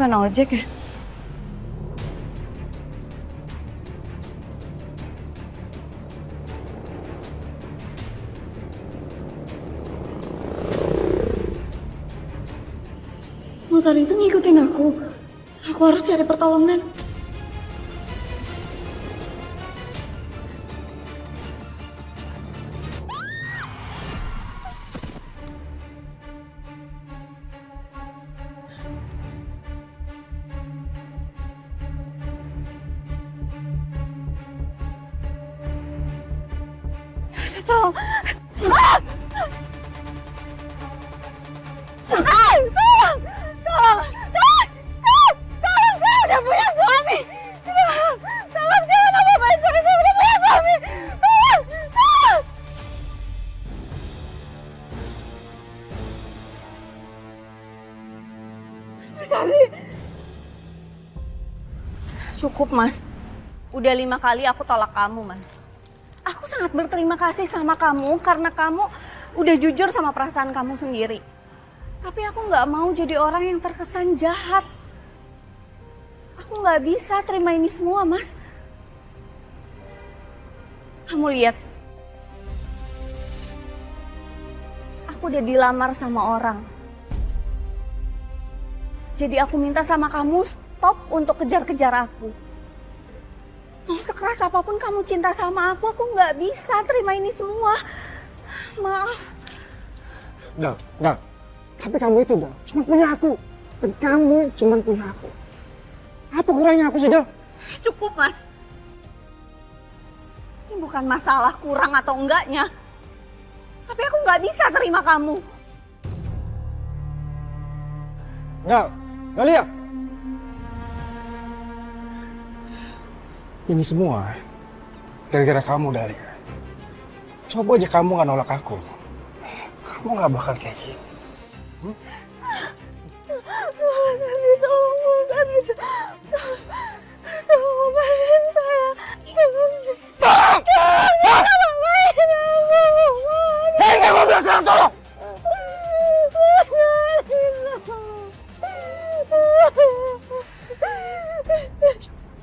bukan ojek ya? Motor itu ngikutin aku. Aku harus cari pertolongan. Tolong. Ah! Ah! Tolong! Tolong! Tolong! Tolong! Tolong! Saya udah punya suami! Tolong! Tolong! Jangan apa-apain saya! Saya udah punya suami! Tolong! Tolong! Mas Ardi! Cukup, Mas. Udah 5 kali aku tolak kamu, Mas. Aku sangat berterima kasih sama kamu karena kamu udah jujur sama perasaan kamu sendiri. Tapi aku nggak mau jadi orang yang terkesan jahat. Aku nggak bisa terima ini semua, Mas. Kamu lihat. Aku udah dilamar sama orang. Jadi aku minta sama kamu stop untuk kejar-kejar aku. Mau sekeras apapun kamu cinta sama aku nggak bisa terima ini semua. Maaf. Dal. Tapi kamu itu, Dal, cuma punya aku. Dan kamu cuma punya aku. Apa kurangnya aku sih, Dal? Cukup, Mas. Ini bukan masalah kurang atau enggaknya. Tapi aku nggak bisa terima kamu. Dal, lihat. Ini semua gara-gara kamu, Dahlia. Coba aja kamu gak nolak aku. Kamu gak bakal kayak gini. Mas Ardi, tolong Mas Ardi. Tolong lepasin saya. Tolong! Jangan lepasin aku. Hei, kamu bilang sekarang tolong! Mas Ardi, tolong.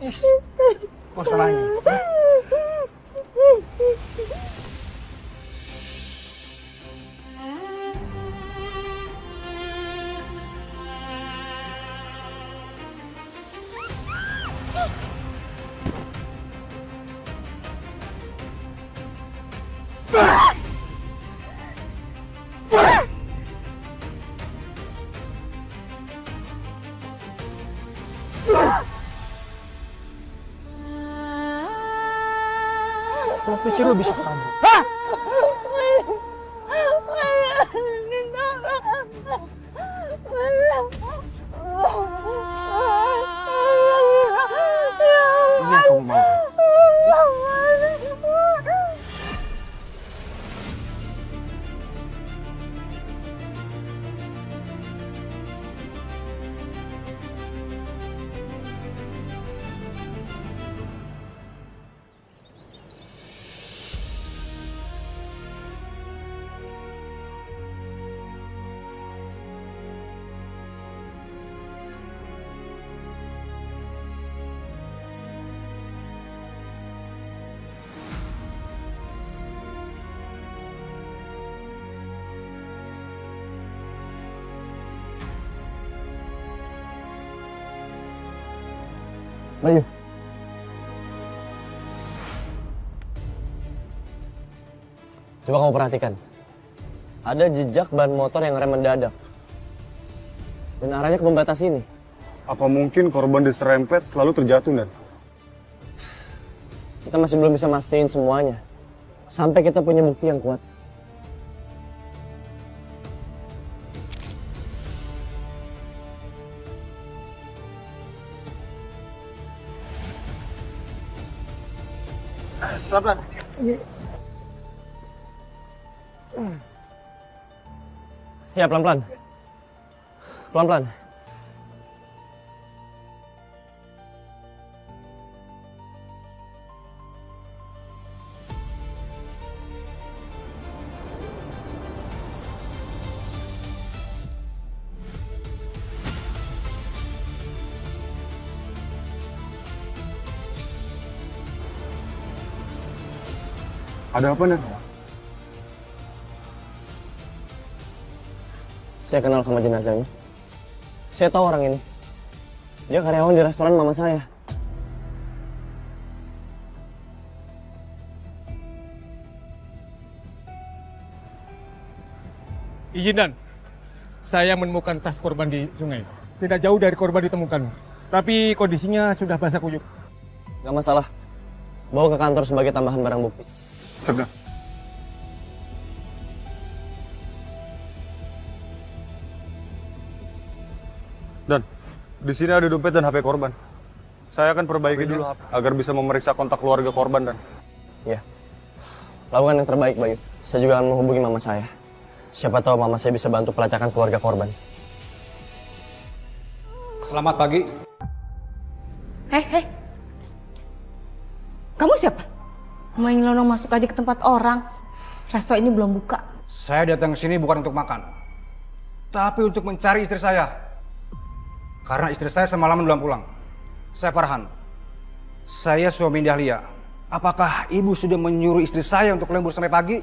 Is, gak usah nangis. Lo pikir lo bisa kabur? Hah? Ini yang kamu mau. Ayo. Coba kamu perhatikan. Ada jejak ban motor yang rem mendadak. Dan arahnya ke pembatas ini. Apa mungkin korban diserempet lalu terjatuh, Dan? Kita masih belum bisa mastiin semuanya. Sampai kita punya bukti yang kuat. Pelan-pelan. Ya, pelan-pelan. Pelan-pelan. Ada apa, Nan? Saya kenal sama jenazahnya. Saya tahu orang ini. Dia karyawan di restoran mama saya. Izin Dan, saya menemukan tas korban di sungai. Tidak jauh dari korban ditemukan, tapi kondisinya sudah basah kuyup. Gak masalah. Bawa ke kantor sebagai tambahan barang bukti. Siap, Dan. Dan, di sini ada dompet dan HP korban. Saya akan perbaiki dulu agar bisa memeriksa kontak keluarga korban, Dan. Ya. Lakukan yang terbaik, Bayu. Saya juga akan menghubungi mama saya. Siapa tahu mama saya bisa bantu pelacakan keluarga korban. Selamat pagi. Hei. Kamu siapa? Main nyelonong masuk aja ke tempat orang. Resto ini belum buka. Saya datang ke sini bukan untuk makan, tapi untuk mencari istri saya. Karena istri saya semalam belum pulang. Saya Farhan. Saya suami Dahlia. Apakah ibu sudah menyuruh istri saya untuk lembur sampai pagi?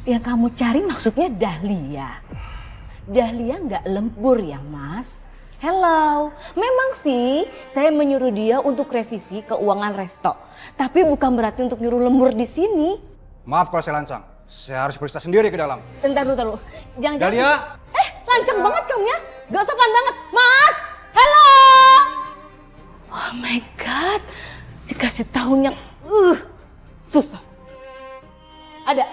Yang kamu cari maksudnya Dahlia. Dahlia nggak lembur ya, Mas. Hello, memang sih saya menyuruh dia untuk revisi keuangan resto. Tapi bukan berarti untuk nyuruh lembur di sini. Maaf kalau saya lancang. Saya harus periksa sendiri ke dalam. Bentar dulu. Jangan. Dahlia! Lancang banget kamu ya. Gak sopan banget. Mas, hello. Oh my God. Dikasih tahun yang susah. Ada?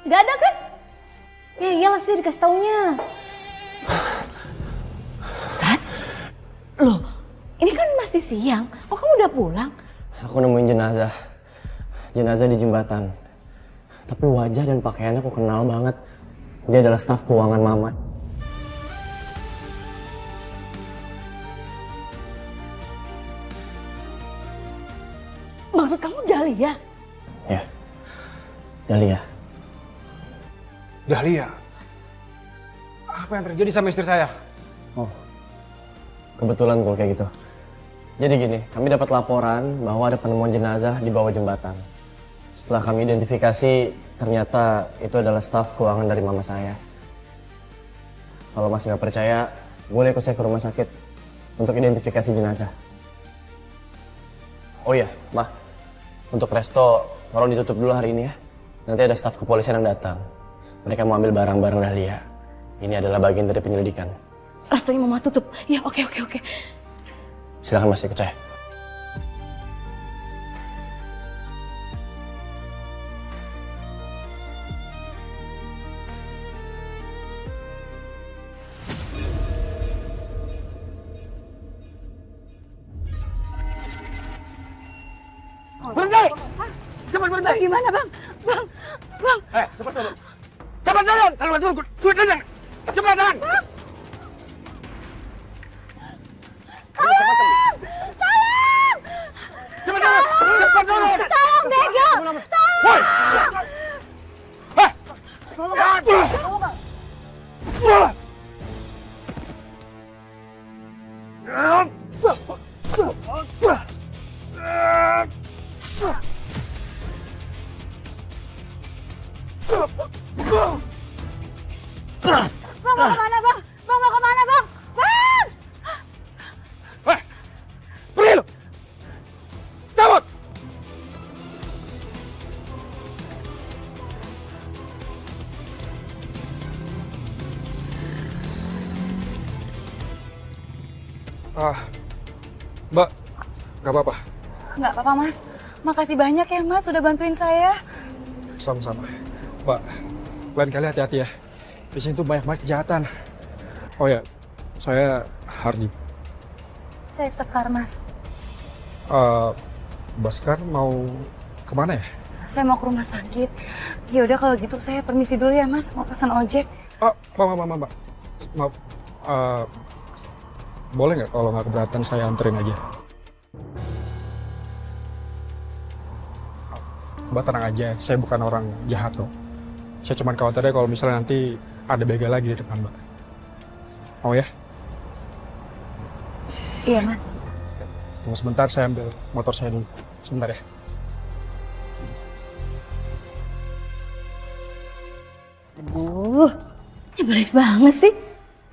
Gak ada kan? Ya iyalah sih dikasih tahunnya. Sat? Loh, ini kan masih siang. Oh kamu udah pulang? Aku nemuin jenazah. Jenazah di jembatan. Tapi wajah dan pakaiannya aku kenal banget. Dia adalah staf keuangan mama. Maksud kamu Dahlia? Ya, Dahlia. Dahlia? Apa yang terjadi sama istri saya? Oh, kebetulan kalau kayak gitu. Jadi gini, kami dapat laporan bahwa ada penemuan jenazah di bawah jembatan. Setelah kami identifikasi, ternyata itu adalah staf keuangan dari mama saya. Kalau masih nggak percaya, boleh ikut saya ke rumah sakit untuk identifikasi jenazah. Oh iya, Ma. Untuk resto, tolong ditutup dulu hari ini ya. Nanti ada staf kepolisian yang datang. Mereka mau ambil barang-barang Dahlia. Ini adalah bagian dari penyelidikan. Restonya mama tutup. Ya oke. Silakan Mas, ikut saya. Berhenti! Cepat berhenti! Gimana bang? Bang. Cepat turun! Cepat turun! Kalau nggak turun, gue tendang! Cepat dan! Cepat turun! Cepat turun! Tolong Bego! Woi! Bang mau kemana bang? Bang mau kemana bang? Bang! Pergi lu! Cabut! Mbak, gak apa-apa. Nggak apa-apa mas. Makasih banyak ya mas sudah bantuin saya. Sama-sama. Mbak, lain kali hati-hati ya. Di sini tuh banyak kejahatan. Oh ya, saya Hardi. Saya Sekar mas. Baskar mau kemana ya? Saya mau ke rumah sakit. Ya udah kalau gitu saya permisi dulu ya mas. Mau pesan ojek. Mbak. Maaf. Boleh nggak kalau nggak keberatan saya anterin aja? Mbak tenang aja, saya bukan orang jahat kok. Saya cuma khawatirnya kalau misalnya nanti ada begal lagi di depan Mbak. Mau ya? Iya mas. Tunggu sebentar, saya ambil motor saya dulu. Sebentar ya. Nyebelin banget sih.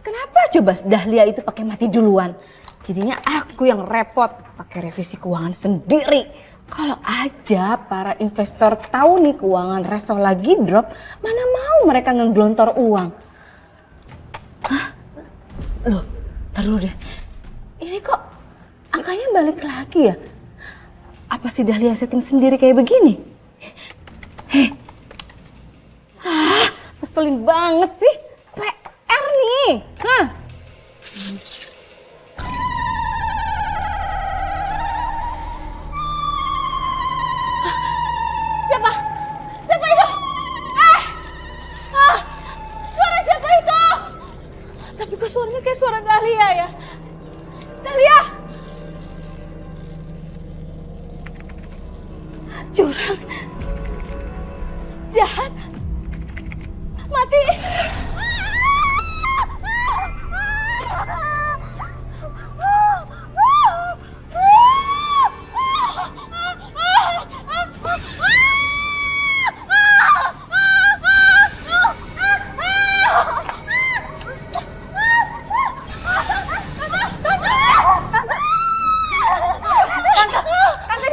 Kenapa coba Dahlia itu pakai mati duluan? Jadinya aku yang repot pakai revisi keuangan sendiri. Kalau aja para investor tahu nih keuangan resto lagi drop, mana mau mereka ngeglontor uang. Hah? Loh, tar dulu deh. Ini kok angkanya balik lagi ya? Apa si Dahlia setting sendiri kayak begini? Heh. Ngeselin banget sih. PR nih. Hah? Siapa? Siapa itu? Suara siapa itu? Tapi kok suaranya kayak suara Dahlia ya? Dahlia! Curang. Jahat. Mati.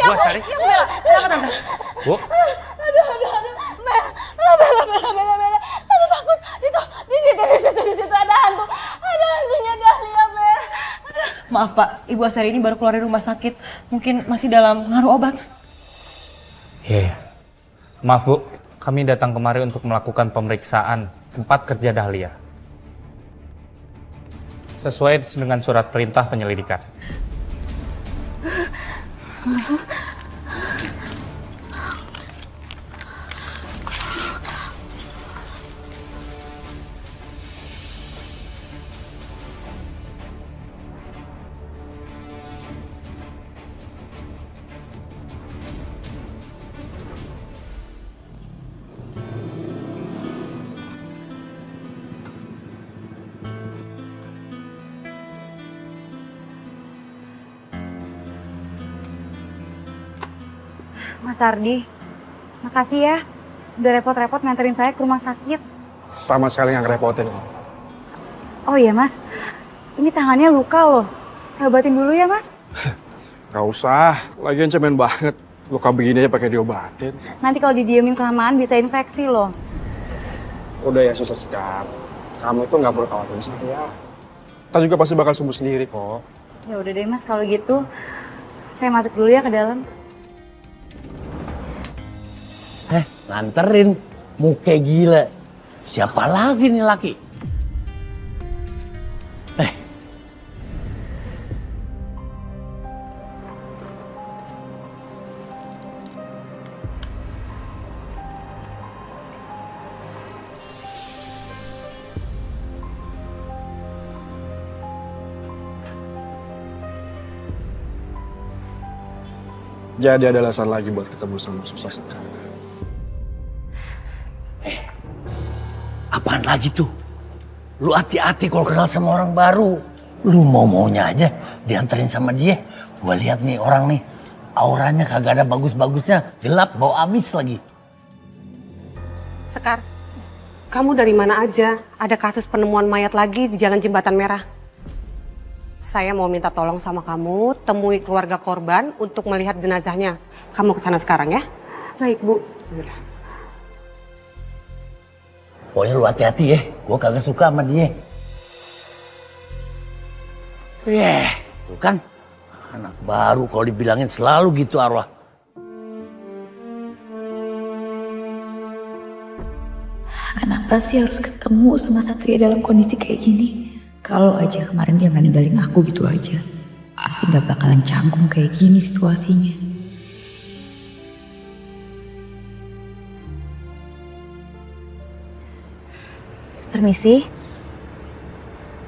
Bu Astari. Bu. Bella. Tante takut. Itu di situ ada hantu. Ada hantunya Dahlia, Bella. Maaf Pak, Ibu Astari ini baru keluar dari rumah sakit. Mungkin masih dalam pengaruh obat. Iya. Maaf Bu, kami datang kemari untuk melakukan pemeriksaan tempat kerja Dahlia. Sesuai dengan surat perintah penyelidikan. Mas Ardi, makasih ya. Udah repot-repot nganterin saya ke rumah sakit. Sama sekali nggak ngerepotin. Oh iya mas, ini tangannya luka loh. Saya obatin dulu ya mas. Gak usah, lagian cemen banget. Luka begini aja pakai diobatin. Nanti kalau didiemin kelamaan bisa infeksi loh. Udah ya Suster Sekar, kamu itu nggak perlu khawatirin saya. Kita juga pasti bakal sembuh sendiri kok. Ya udah deh mas, kalau gitu saya masuk dulu ya ke dalam. Nganterin, muka gila. Siapa lagi nih laki? Jadi ada alasan lagi buat ketemu sama Suster Sekar. Apaan lagi tuh? Lu hati-hati kalau kenal sama orang baru. Lu mau-maunya aja dianterin sama dia. Gua lihat nih orang nih, auranya kagak ada bagus-bagusnya. Gelap, bau amis lagi. Sekar, kamu dari mana aja? Ada kasus penemuan mayat lagi di Jalan Jembatan Merah. Saya mau minta tolong sama kamu, temui keluarga korban untuk melihat jenazahnya. Kamu kesana sekarang ya? Baik, Bu. Pokoknya lu hati-hati ya, gua kagak suka sama dia. Tuh kan, anak baru kalau dibilangin selalu gitu arwah. Kenapa sih harus ketemu sama Satria dalam kondisi kayak gini? Kalau aja kemarin dia nggak ninggalin aku gitu aja, pasti nggak bakalan canggung kayak gini situasinya. Permisi.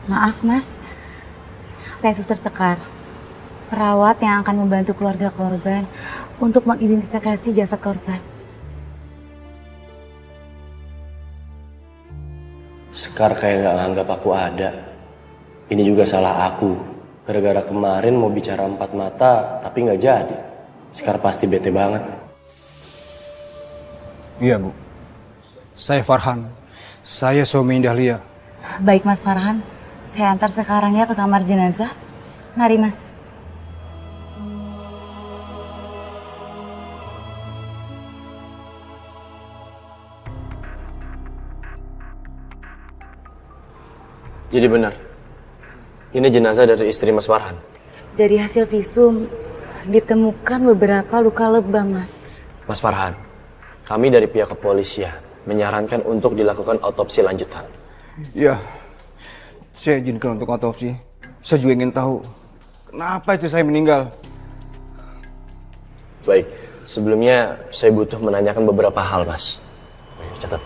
Maaf mas, saya Suster Sekar, perawat yang akan membantu keluarga korban untuk mengidentifikasi jasad korban. Sekar kayak gak nganggap aku ada. Ini juga salah aku. Gara-gara kemarin mau bicara empat mata tapi gak jadi. Sekar pasti bete banget. Iya Bu, saya Farhan. Saya suami Dahlia. Baik Mas Farhan, saya antar sekarang ya ke kamar jenazah. Mari Mas. Jadi benar, ini jenazah dari istri Mas Farhan. Dari hasil visum ditemukan beberapa luka lebam Mas. Mas Farhan, kami dari pihak kepolisian menyarankan untuk dilakukan autopsi lanjutan. Iya, saya izinkan untuk otopsi. Saya juga ingin tahu kenapa istri saya meninggal. Baik, sebelumnya saya butuh menanyakan beberapa hal, Mas. Catat.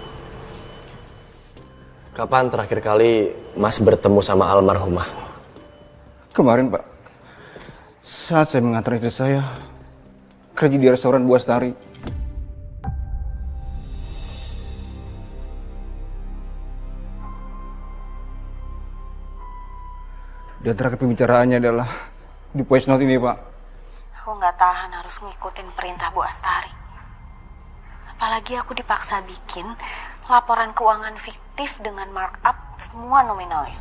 Kapan terakhir kali Mas bertemu sama almarhumah? Kemarin, Pak. Saat saya mengantar istri saya kerja di restoran Bu Astari. Dan terakhir pembicaraannya adalah di voice note ini, Pak. Aku nggak tahan harus ngikutin perintah Bu Astari. Apalagi aku dipaksa bikin laporan keuangan fiktif dengan markup semua nominalnya.